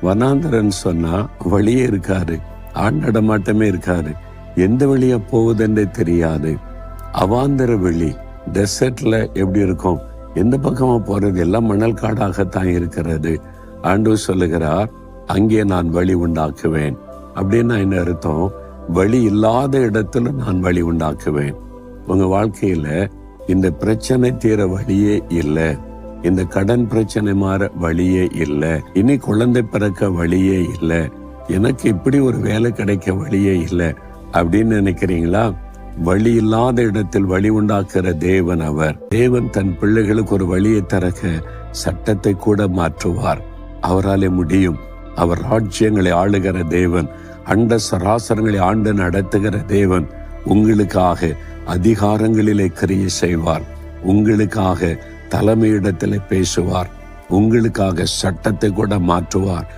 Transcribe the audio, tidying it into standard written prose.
வனாந்தரன் சொன்னா வழியே இருக்காரு, ஆண் நடமாட்டமே இருக்காரு, எந்த வழியா போகுதுன்றே தெரியாது. அவாந்தர வெளி, டெசர்ட்ல எப்படி இருக்கும், எந்த பக்கமா போறது, எல்லாம் மணல் காடாகத்தான் இருக்கிறது. ஆண்டவர் சொல்லுகிறார், அங்கே நான் வழி உண்டாக்குவேன். அப்படின்னா என்ன அர்த்தம்? வழி இல்லாத இடத்துல நான் வழி உண்டாக்குவேன். உங்க வாழ்க்கையில இந்த பிரச்சனை தீர வழியே இல்லை, இந்த கடன் பிரச்சனை மாற வழியே இல்லை, இனி குழந்தை பிறக்க வழியே இல்லை, எனக்கு இப்படி ஒரு வேலை கிடைக்க வழியே இல்லை அப்படின்னு நினைக்கிறீங்களா? வழி இல்லாத இடத்தில் வழி உண்டாக்குற தேவன் அவர். தேவன் தன் பிள்ளைகளுக்கு ஒரு வழியை திறக்க சட்டத்தை கூட மாற்றுவார். அவராலே முடியும். அவர் ராஜ்யங்களை ஆளுகிற தேவன், அண்ட சராசரங்களை ஆண்டு நடத்துகிற தேவன். உங்களுக்காக அதிகாரங்களிலே கிரியை செய்வார், உங்களுக்காக தலைமையிடத்திலே பேசுவார், உங்களுக்காக சட்டத்தை கூட மாற்றுவார்.